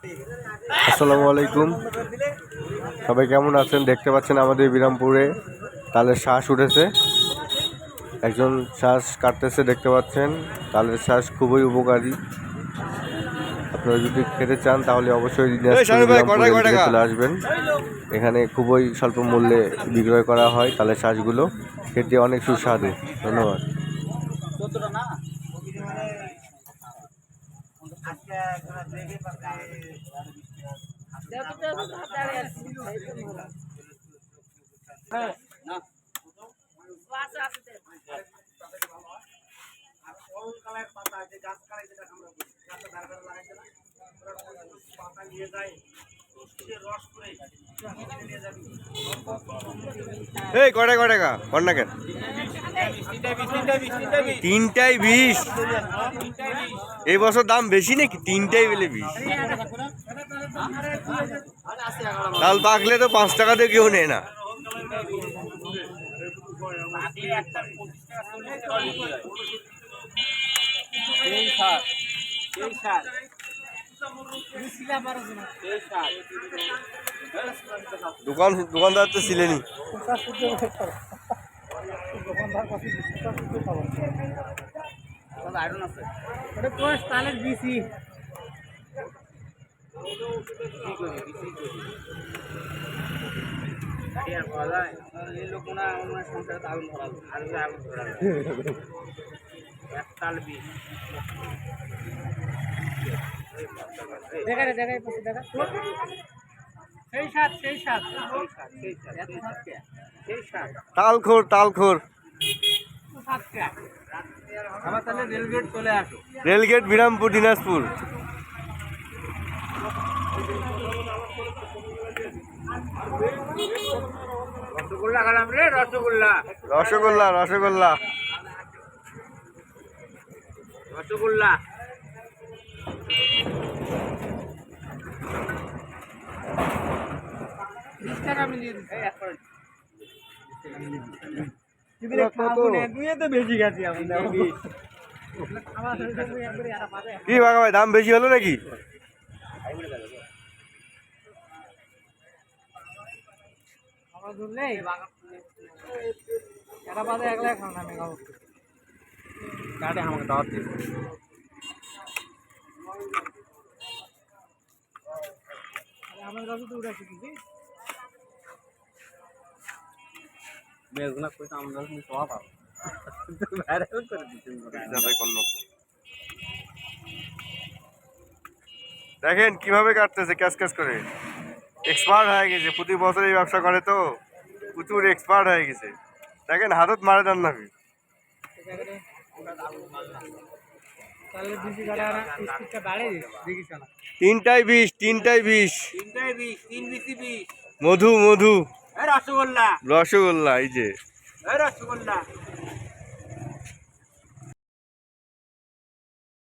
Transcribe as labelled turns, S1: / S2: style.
S1: আসসালামু আলাইকুম, সবাই কেমন আছেন? দেখতে পাচ্ছেন আমাদের বিরামপুরে তালের শ্বাস উঠেছে। একজন শ্বাস কাটতেছে, দেখতে পাচ্ছেন। তালের শ্বাস খুবই উপকারী। আপনারা যদি খেতে চান তাহলে অবশ্যই বিরামপুরে চলে আসবেন। এখানে খুবই স্বল্প মূল্যে বিক্রয় করা হয় তালের শ্বাসগুলো। খেতে অনেক সুস্বাদু। ধন্যবাদ। এই কটা টাকা কর না কেন? 3টায় 20। এই বছর দাম বেশি নাকি? 3টায় বেলে 20। তাল পাকলে তো 5 টাকাতে কেউ নেয় না। দোকানদার তো ছিলেনি। তালখোর রেলগেট বিরামপুর দিনাজপুর। রসগোল্লা কি বাঘা ভাই, দাম বেশি হলো নাকি? দেখেন কিভাবে কাটতেছে ক্যাশ ক্যাশ করে। এক্সপার্ট হয়ে গেছে, প্রতি বছর এই ব্যবসা করে তো প্রচুর এক্সপার্ট হয়ে গেছে। দেখেন হাতত মারে দেন না। 3টায় 20। মধু রসগোল্লা এই যে রসগোল্লা।